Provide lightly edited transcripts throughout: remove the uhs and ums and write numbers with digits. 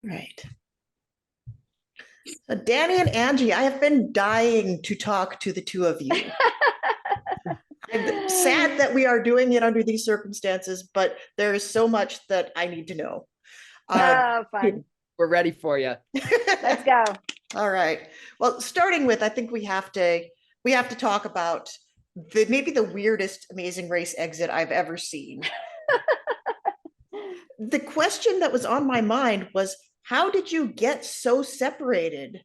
Right. So Danny and Angie, I have been dying to talk to the two of you. I'm sad that we are doing it under these circumstances, but there is so much that I need to know. Oh, fun. We're ready for you. Let's go. All right. Well, starting with, I think we have to talk about maybe the weirdest Amazing Race exit I've ever seen. The question that was on my mind was, how did you get so separated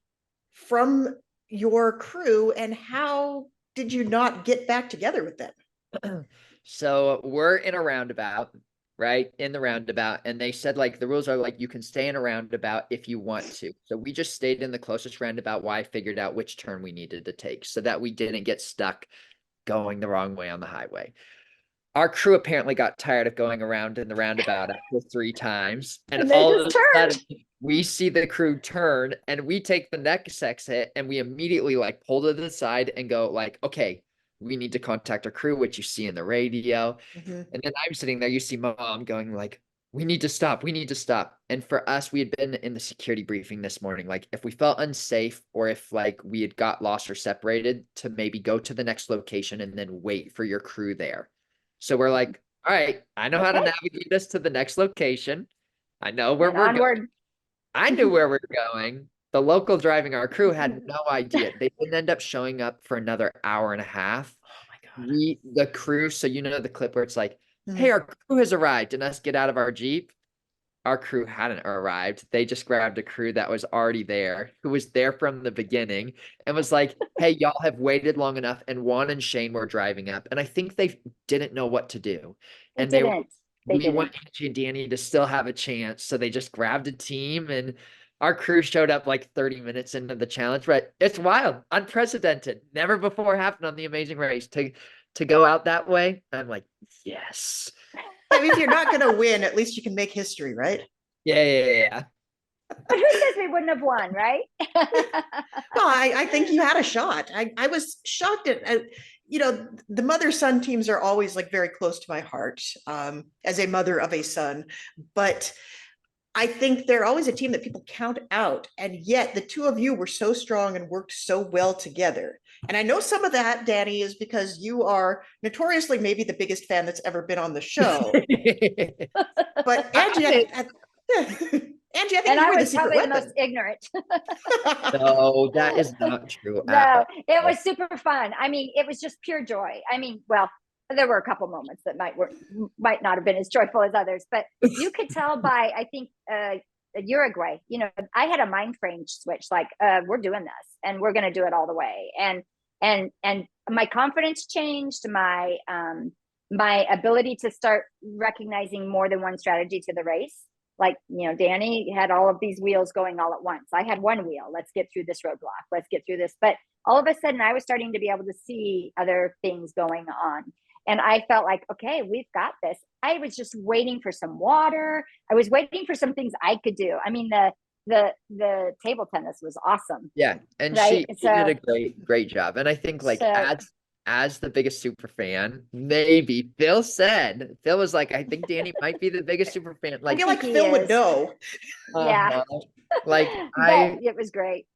from your crew, and how did you not get back together with them? So we're in a roundabout, right? In the roundabout. And they said, like, the rules are like, you can stay in a roundabout if you want to. So we just stayed in the closest roundabout while I figured out which turn we needed to take so that we didn't get stuck going the wrong way on the highway. Our crew apparently got tired of going around in the roundabout after 3 times. And they all of just a turned. sudden, we see the crew turn and we take the next exit and we immediately like pull to the side and go like, okay, we need to contact our crew, which you see in the radio. Mhm. And then I'm sitting there, you see mom going like, we need to stop. We need to stop. And for us, we had been in the security briefing this morning. Like if we felt unsafe or if like we had got lost or separated, to maybe go to the next location and then wait for your crew there. So we're like, all right, I know how to navigate us to the next location. I know where And we're onward. going. I knew where we were going. The local driving our crew had no idea. They didn't end up showing up for another hour and a half. Oh my God. The crew, so you know the clip where it's like, Mhm. hey, our crew has arrived, and us get out of our Jeep. Our crew hadn't arrived. They just grabbed a crew that was already there, who was there from the beginning, and was like, hey, y'all have waited long enough. And Juan and Shane were driving up. And I think they didn't know what to do. They And didn't. They we didn't. want Angie and Danny to still have a chance. So they just grabbed a team, and our crew showed up like 30 minutes into the challenge. But it's wild, unprecedented, never before happened on the Amazing Race to go out that way. I'm like, yes. I mean, if you're not going to win, at least you can make history, right? Yeah. But who says we wouldn't have won, right? Well, I think you had a shot. I was shocked at, the mother-son teams are always like very close to my heart, as a mother of a son. But I think they're always a team that people count out. And yet the two of you were so strong and worked so well together. And I know some of that, Danny, is because you are notoriously maybe the biggest fan that's ever been on the show. But Angie, Angie, I think And you I were the was secret probably the weapon. most ignorant. No, that is not true. No, it was super fun. I mean, it was just pure joy. I mean, well, there were a couple moments that might not have been as joyful as others, but you could tell by, I think, Uruguay, I had a mind frame switch, like, we're doing this and we're going to do it all the way. And my confidence changed, my ability to start recognizing more than one strategy to the race. Like, Danny had all of these wheels going all at once. I had one wheel. Let's get through this roadblock. Let's get through this. But all of a sudden I was starting to be able to see other things going on. And I felt like, okay, we've got this. I was just waiting for some water. I was waiting for some things I could do. I mean, the table tennis was awesome. Yeah. And right? she did a great job. And I think like as the biggest super fan, maybe Phil was like, I think Danny might be the biggest super fan. Like, I feel like Phil would know. Yeah. Like it was great.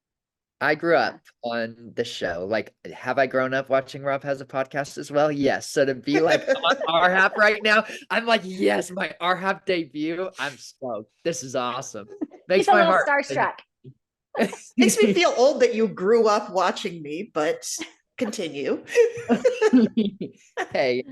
I grew up on the show. Like, have I grown up watching Rob Has a Podcast as well? Yes. So to be like on RHAP right now, I'm like, yes, my RHAP debut. I'm stoked. This is awesome. Makes my heart starstruck. Makes me feel old that you grew up watching me, but continue. Hey,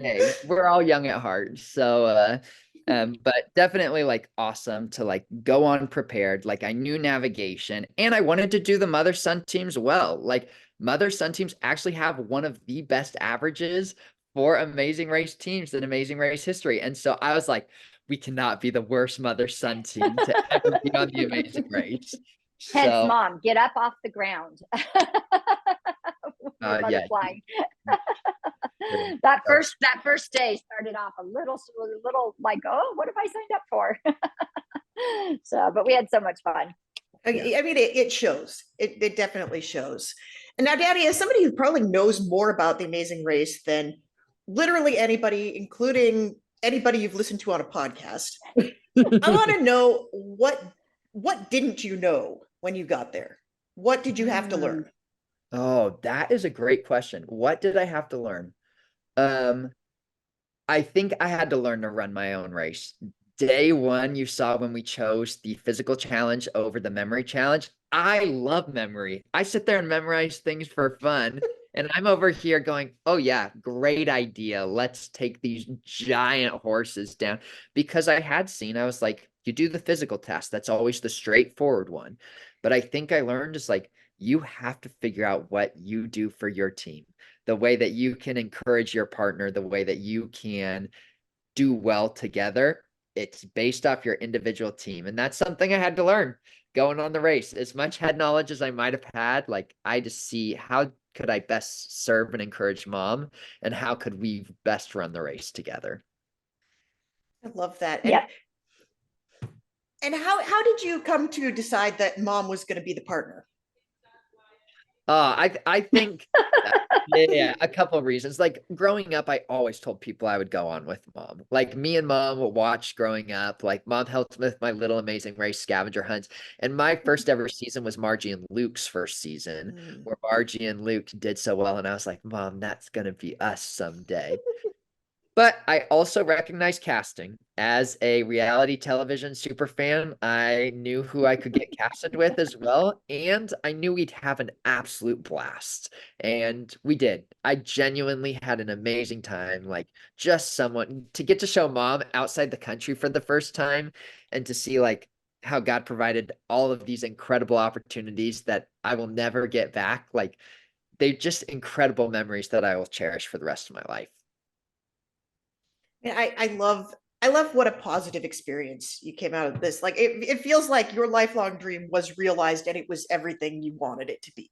we're all young at heart. So but definitely like awesome to like go on prepared. Like I knew navigation and I wanted to do the mother-son teams well. Like mother-son teams actually have one of the best averages for Amazing Race teams in Amazing Race history. And so I was like, we cannot be the worst mother-son team to ever be on the Amazing Race. Hence, Mom, get up off the ground. Yeah. that first day started off a little like, oh, what have I signed up for? So, but we had so much fun. I mean, it shows. It definitely shows. And now, Daddy, as somebody who probably knows more about the Amazing Race than literally anybody, including anybody you've listened to on a podcast, I want to know what what didn't you know when you got there? What did you have to learn? Oh, that is a great question. What did I have to learn? Um, I think I had to learn to run my own race. Day one, you saw when we chose the physical challenge over the memory challenge. I love memory. I sit there and memorize things for fun. And I'm over here going, oh, yeah, great idea. Let's take these giant horses down. Because I was like, you do the physical test. That's always the straightforward one. But I think I learned is like, you have to figure out what you do for your team, the way that you can encourage your partner, the way that you can do well together. It's based off your individual team. And that's something I had to learn going on the race. As much head knowledge as I might have had, like I just see how could I best serve and encourage mom and how could we best run the race together. I love that. Yeah. And how did you come to decide that mom was going to be the partner? I think yeah, a couple of reasons. Like growing up, I always told people I would go on with mom. Like me and mom would watch growing up. Like mom helped with my Little Amazing Race scavenger hunts. And my first ever season was Margie and Luke's first season, Mm. where Margie and Luke did so well. And I was like, Mom, that's gonna be us someday. But I also recognize casting as a reality television super fan. I knew who I could get casted with as well, and I knew we'd have an absolute blast. And we did. I genuinely had an amazing time. Like just someone to get to show mom outside the country for the first time and to see like how God provided all of these incredible opportunities that I will never get back. Like they're just incredible memories that I will cherish for the rest of my life. And I love what a positive experience you came out of this. Like it feels like your lifelong dream was realized and it was everything you wanted it to be.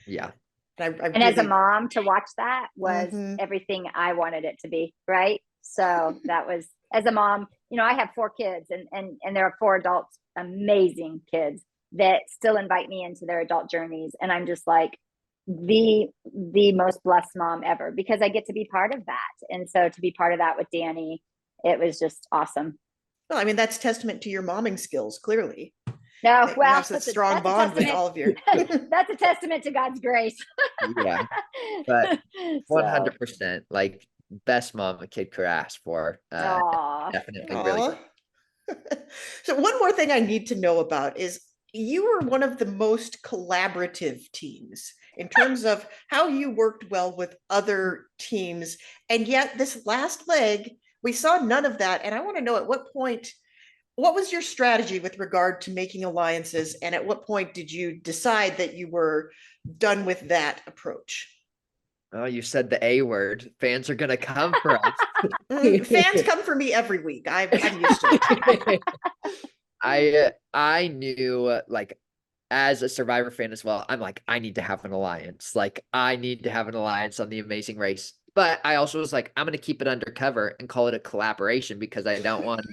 Yeah. I And as a really, mom, to watch that was Mhm. everything I wanted it to be, right? So that was, as a mom, I have 4 kids, and there are 4 adults, amazing kids that still invite me into their adult journeys, and I'm just like the most blessed mom ever because I get to be part of that. And so to be part of that with Danny, it was just awesome. Well, I mean, that's testament to your momming skills, clearly. No, That you well, have such strong that's a bond with testament. all of your. That's a testament to God's grace. Yeah. But So, 100%, like best mom a kid could ask for. aw. Definitely really. Aw. So one more thing I need to know about is you were one of the most collaborative teams in terms of how you worked well with other teams. And yet this last leg, we saw none of that. And I want to know at what point, what was your strategy with regard to making alliances? And at what point did you decide that you were done with that approach? Oh, you said the A word. Fans are gonna come for us. Fans come for me every week. I'm used to it. I knew like as a Survivor fan as well, I'm like, I need to have an alliance. Like I need to have an alliance on the Amazing Race. But I also was like, I'm gonna keep it undercover and call it a collaboration because I don't want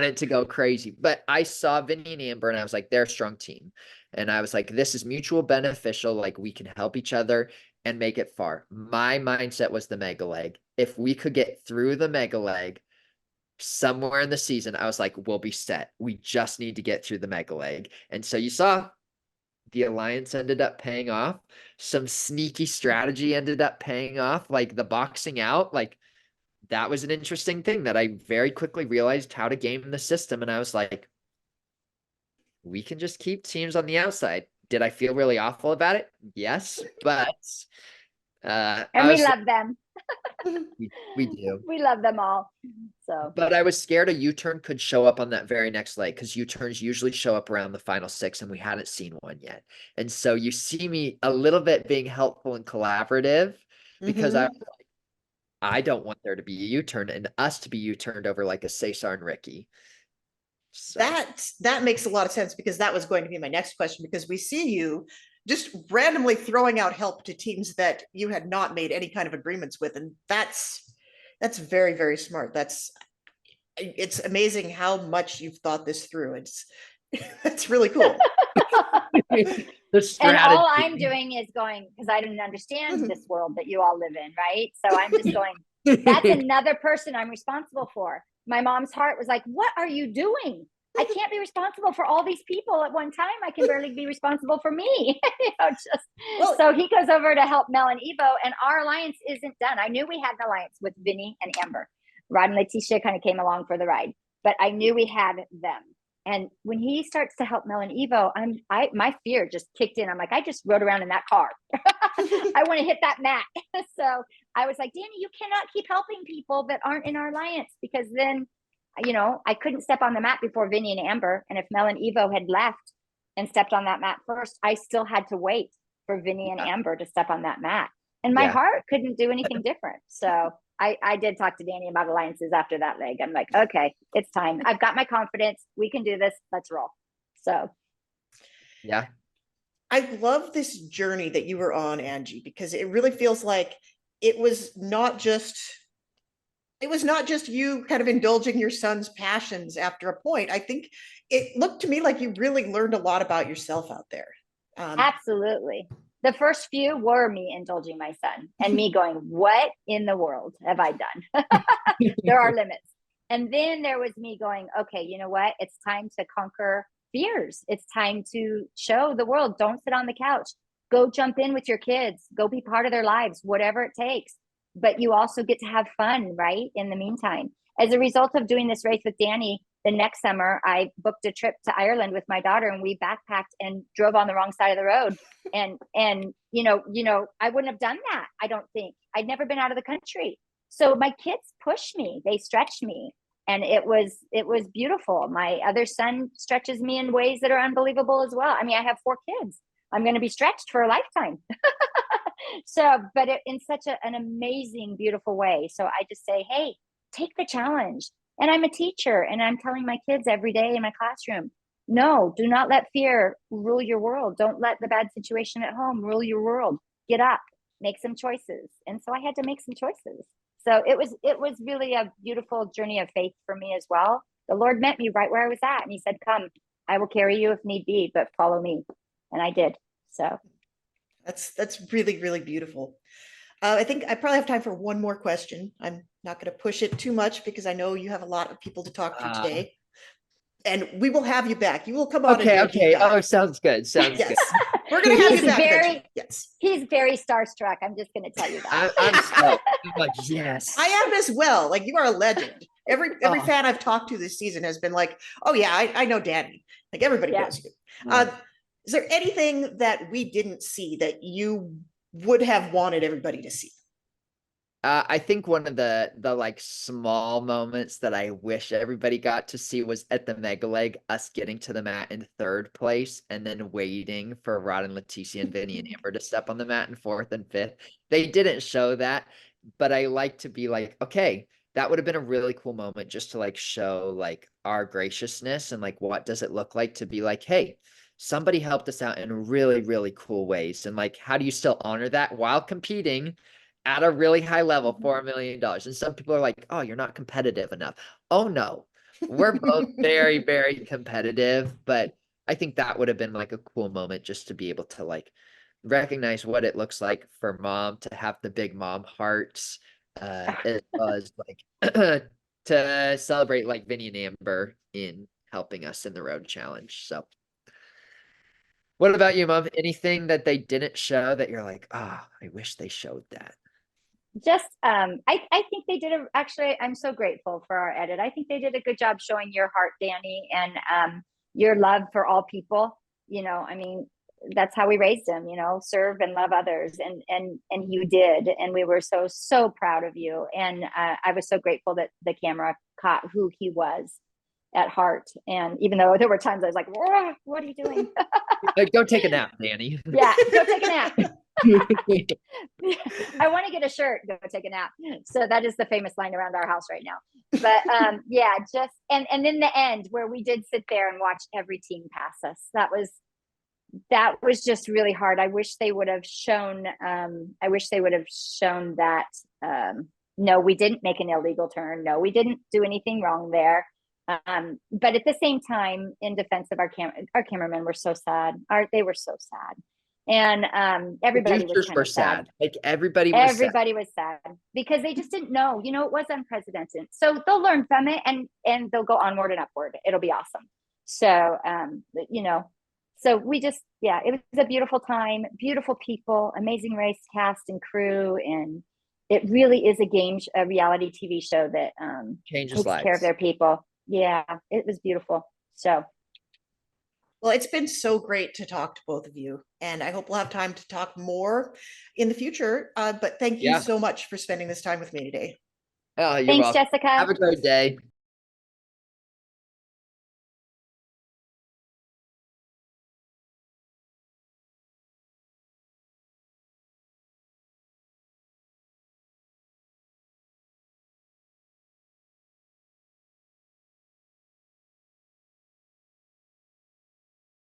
it to go crazy. But I saw Vinny and Amber and I was like, they're a strong team. And I was like, this is mutual beneficial. Like we can help each other and make it far. My mindset was the mega leg. If we could get through the mega leg somewhere in the season, I was like, we'll be set. We just need to get through the mega leg. And so you saw the alliance ended up paying off. Some sneaky strategy ended up paying off, like the boxing out. Like that was an interesting thing that I very quickly realized how to game the system. And I was like, we can just keep teams on the outside. Did I feel really awful about it? Yes, but And I we was love them. we do. We love them all. So, But I was scared a U-turn could show up on that very next leg because U-turns usually show up around the final 6 and we hadn't seen one yet. And so you see me a little bit being helpful and collaborative because Mhm. I don't want there to be a U-turn and us to be U-turned over like a Cesar and Ricky. So That makes a lot of sense because that was going to be my next question because we see you just randomly throwing out help to teams that you had not made any kind of agreements with, and that's very, very smart. It's amazing how much you've thought this through. It's that's really cool. the and all I'm strategy. doing is going, because I didn't understand this world that you all live in, right? So I'm just going, that's another person I'm responsible for. My mom's heart was like, what are you doing? I can't be responsible for all these people at one time. I can barely be responsible for me. Well, So he goes over to help Mel and Evo, and our alliance isn't done. I knew we had an alliance with Vinny and Amber. Rod and Leticia kind of came along for the ride, but I knew we had them. And when he starts to help Mel and Evo, my fear just kicked in. I'm like, I just rode around in that car. I want to hit that mat. So I was like, Danny, you cannot keep helping people that aren't in our alliance, because then, I couldn't step on the mat before Vinny and Amber. And if Mel and Evo had left and stepped on that mat first, I still had to wait for Vinny and Amber to step on that mat. And my heart couldn't do anything different. So I did talk to Danny about alliances after that leg. I'm like, okay, it's time. I've got my confidence. We can do this. Let's roll. So. Yeah. I love this journey that you were on, Angie, because it really feels like it was not just you kind of indulging your son's passions after a point. I think it looked to me like you really learned a lot about yourself out there. Absolutely. The first few were me indulging my son and me going, what in the world have I done? There are limits. And then there was me going, okay, you know what? It's time to conquer fears. It's time to show the world. Don't sit on the couch. Go jump in with your kids. Go be part of their lives, whatever it takes. But you also get to have fun, right? In the meantime, as a result of doing this race with Danny, the next summer, I booked a trip to Ireland with my daughter, and we backpacked and drove on the wrong side of the road. And I wouldn't have done that. I don't think. I'd never been out of the country. So my kids pushed me, they stretched me. And it was beautiful. My other son stretches me in ways that are unbelievable as well. I mean, I have 4 kids. I'm going to be stretched for a lifetime. So, but in such an amazing, beautiful way. So I just say, hey, take the challenge. And I'm a teacher, and I'm telling my kids every day in my classroom, no, do not let fear rule your world. Don't let the bad situation at home rule your world. Get up, make some choices. And so I had to make some choices. So it was really a beautiful journey of faith for me as well. The Lord met me right where I was at, and he said, come, I will carry you if need be, but follow me. And I did. So that's really, really beautiful. I think I probably have time for one more question. I'm not going to push it too much because I know you have a lot of people to talk to today. And we will have you back. You will come on. Okay. Oh, sounds good. Sounds yes. good. We're going to have you back. Yes. He's very starstruck. I'm just going to tell you that. I'm stoked. I'm like, yes. I am as well. Like, you are a legend. Every fan I've talked to this season has been like, oh yeah, I know Danny. Like, everybody knows you. Is there anything that we didn't see that you would have wanted everybody to see? I think one of the like small moments that I wish everybody got to see was at the mega leg, us getting to the mat in 3rd place and then waiting for Rod and Leticia and Vinny and Amber to step on the mat in 4th and 5th. They didn't show that, but I like to be like, okay, that would have been a really cool moment just to like show like our graciousness and like what does it look like to be like, hey, somebody helped us out in really, really cool ways. And like, how do you still honor that while competing at a really high level for $1 million? And some people are like, oh, you're not competitive enough. Oh no, we're both very, very competitive. But I think that would have been like a cool moment just to be able to like recognize what it looks like for mom to have the big mom hearts. It was like to celebrate like Vinny and Amber in helping us in the road challenge. So what about you, Mom? Anything that they didn't show that you're like, ah, I wish they showed that? Just I think they did actually, I'm so grateful for our edit. I think they did a good job showing your heart, Danny, and your love for all people. I mean, that's how we raised him, serve and love others, and you did, and we were so proud of you. And I was so grateful that the camera caught who he was at heart. And even though there were times I was like, what are you doing? Like, go take a nap, Danny. Yeah, go take a nap. I want to get a shirt, go take a nap. So that is the famous line around our house right now. But yeah, just and then the end where we did sit there and watch every team pass us. That was just really hard. I wish they would have shown that no, we didn't make an illegal turn. No, we didn't do anything wrong there. But at the same time, in defense of our cameramen were so sad. They were so sad. And everybody was kind of sad. Like everybody was sad because they just didn't know, it was unprecedented. So they'll learn from it and they'll go onward and upward. It'll be awesome. So, you know, so we just, yeah, it was a beautiful time, beautiful people, amazing race cast and crew. And it really is a reality TV show that Changes takes care of lives. their people. Yeah, it was beautiful. So Well, it's been so great to talk to both of you, and I hope we'll have time to talk more in the future. But thank you Yeah. so much for spending this time with me today. Oh, you're thanks, welcome. Jessica. Have a great day.